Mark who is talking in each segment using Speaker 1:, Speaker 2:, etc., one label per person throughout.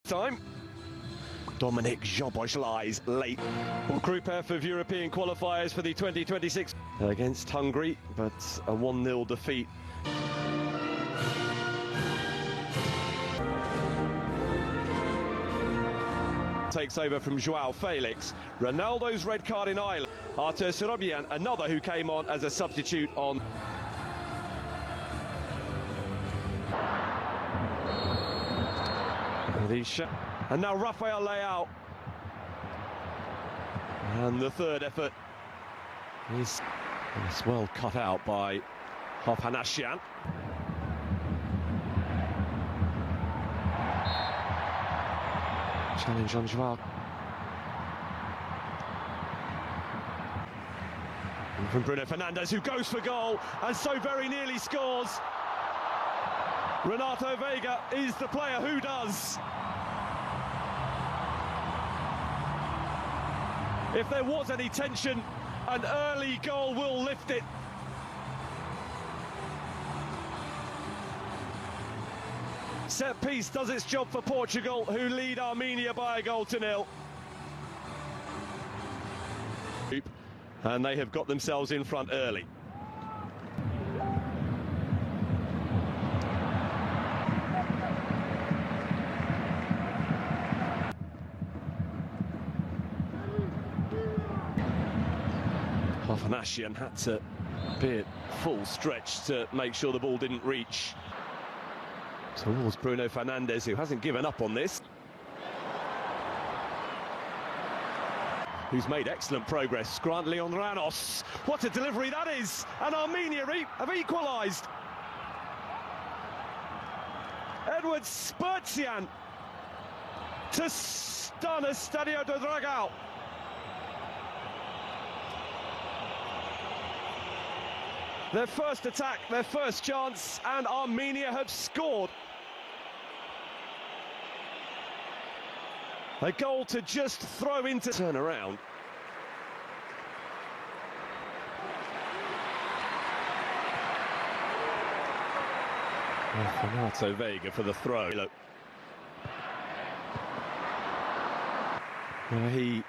Speaker 1: Time. Dominic Jean-Bosch lies late. Well, Group F of European qualifiers for the 2026 against Hungary, but a 1-0 defeat. Takes over from Joao Felix. Ronaldo's red card in Ireland. Arthur Sorobian, another who came on as a substitute on. And now Rafael Leao. And the third effort is well cut out by Hofhanasyan. Challenge on Joao. And from Bruno Fernandes, who goes for goal and so very nearly scores. Renato Veiga is the player who does. If there was any tension, an early goal will lift it. Set piece does its job for Portugal, who lead Armenia by a goal to nil. And they have got themselves in front early. Hofhanasyan had to be at full stretch to make sure the ball didn't reach towards Bruno Fernandes, who hasn't given up on this. Who's made excellent progress. Scrantly on Ranos. What a delivery that is! And Armenia have equalised. Edward Spurtian to stun Estadio do Dragão. Their first attack, their first chance, and Armenia have scored. A goal to just throw into turn around. Renato Veiga for the throw. Look. He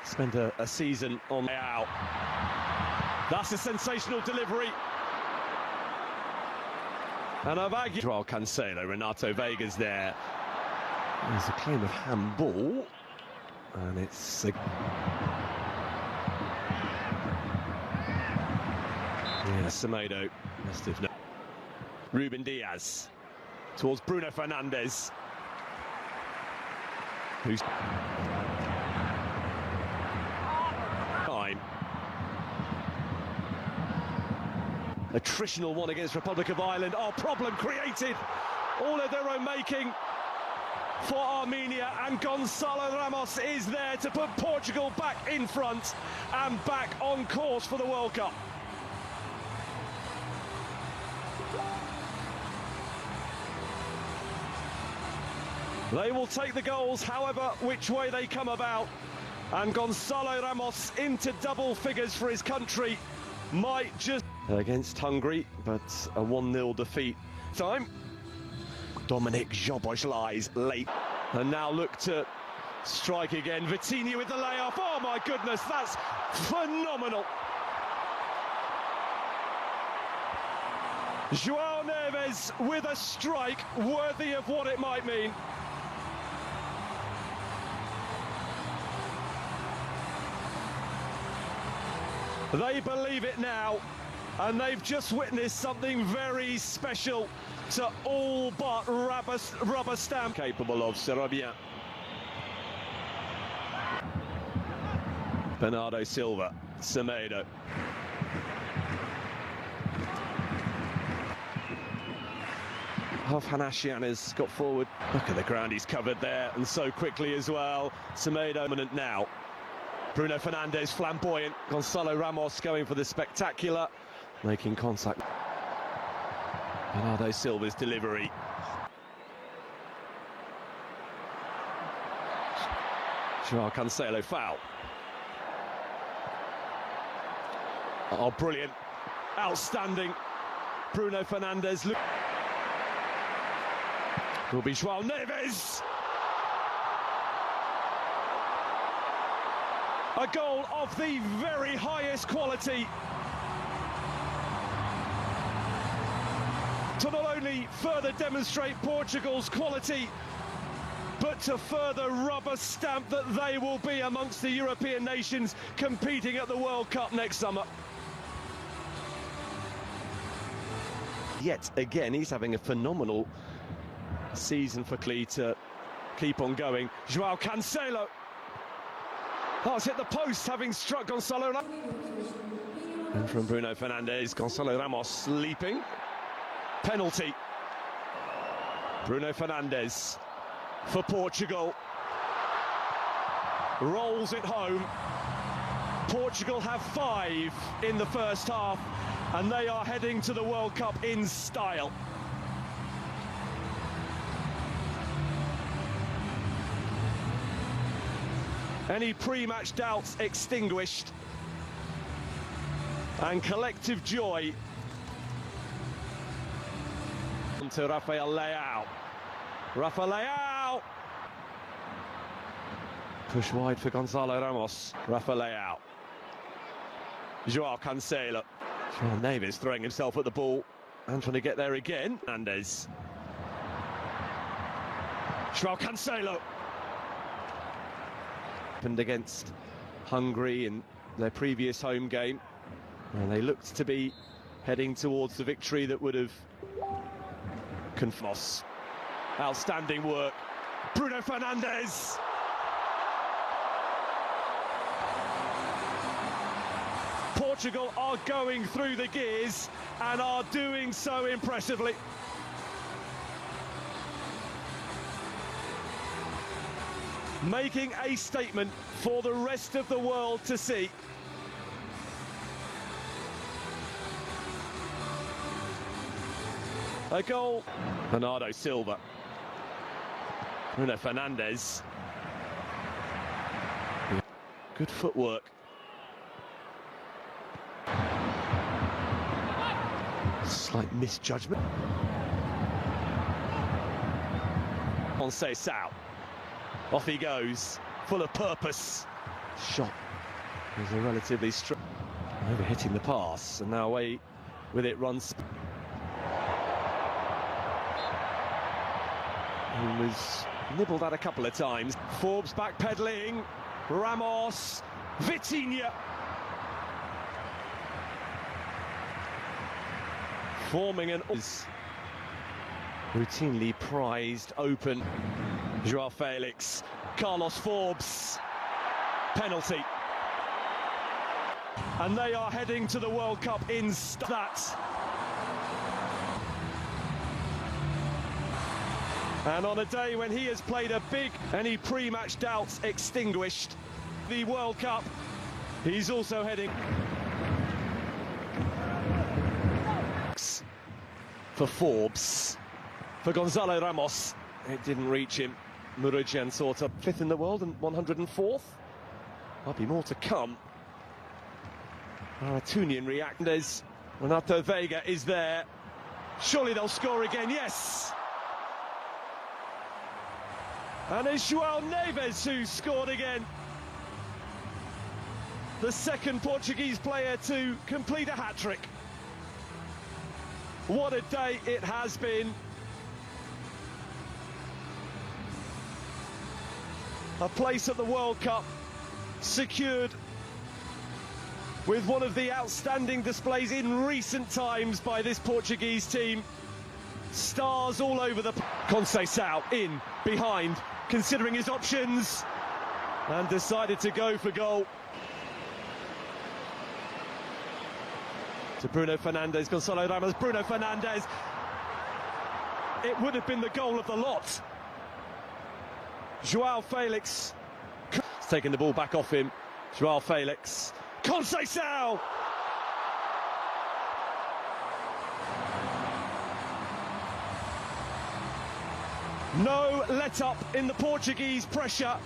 Speaker 1: spent a season on out. That's a sensational delivery. And Avagi. Joao Cancelo, Renato Veiga's there. There's a claim of handball. And it's a... Yeah, Semedo must have known. Ruben Diaz towards Bruno Fernandes. Who's... Time. Attritional one against Republic of Ireland. Oh, problem created. All of their own making for Armenia, and Gonzalo Ramos is there to put Portugal back in front and back on course for the World Cup. They will take the goals however which way they come about, and Gonzalo Ramos into double figures for his country might just... Against Hungary, but a 1-0 defeat. Time. Dominic Jean-Bosch lies late. And now look to strike again. Vitinha with the layoff. Oh my goodness, that's phenomenal. Joao Neves with a strike worthy of what it might mean. They believe it now, and they've just witnessed something very special to all but rubber stamp. Capable of Sorobian. Bernardo Silva, Semedo. Hofhanasyan has got forward. Look at the ground he's covered there, and so quickly as well. Semedo dominant now. Bruno Fernandes flamboyant. Gonzalo Ramos going for the spectacular. Making contact. Bernardo Silva's delivery. Joao Cancelo foul. Oh, brilliant. Outstanding. Bruno Fernandes. Will be Joao Neves. A goal of the very highest quality to not only further demonstrate Portugal's quality, but to further rubber stamp that they will be amongst the European nations competing at the World Cup next summer. Yet again, he's having a phenomenal season for Clee to keep on going. João Cancelo. Oh, it's hit the post, having struck Gonçalo Ramos. And from Bruno Fernandes, Gonçalo Ramos leaping. Penalty. Bruno Fernandes for Portugal. Rolls it home. Portugal have 5 in the first half, and they are heading to the World Cup in style. Any pre-match doubts extinguished, and collective joy to Rafael Leão. Rafael Leão! Push wide for Gonçalo Ramos. Rafael Leão. João Cancelo. João Neves throwing himself at the ball and trying to get there again. Fernandes. João Cancelo. Happened against Hungary in their previous home game, and they looked to be heading towards the victory that would have confirmed. Outstanding work. Bruno Fernandes. Portugal are going through the gears and are doing so impressively. Making a statement for the rest of the world to see. A goal. Bernardo Silva. Bruno Fernandes. Good footwork. Slight misjudgment. Conceição. Off he goes, full of purpose. Shot was a relatively strong. Overhitting the pass, and now away with it runs. He was nibbled at a couple of times. Forbes backpedaling. Ramos. Vitinha. Forming an routinely prized open. João Felix. Carlos Forbes. Penalty. And they are heading to the World Cup in that. And on a day when he has played a big, any pre-match doubts extinguished, the World Cup, he's also heading for Forbes, for Gonçalo Ramos. It didn't reach him. Murugian sort of 5th in the world and 104th. Might be more to come. Maratunian reactors. Renato Veiga is there. Surely they'll score again, yes! And it's João Neves who scored again. The second Portuguese player to complete a hat-trick. What a day it has been. A place at the World Cup secured with one of the outstanding displays in recent times by this Portuguese team. Stars all over the... Conceição in, behind, considering his options, and decided to go for goal. To Bruno Fernandes, Gonçalo Ramos, Bruno Fernandes. It would have been the goal of the lot. João Felix. He's taking the ball back off him. João Felix. Conceição! No let-up in the Portuguese pressure.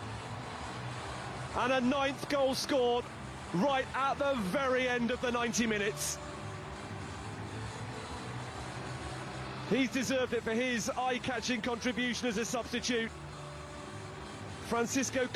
Speaker 1: And a 9th goal scored right at the very end of the 90 minutes. He's deserved it for his eye-catching contribution as a substitute. Francisco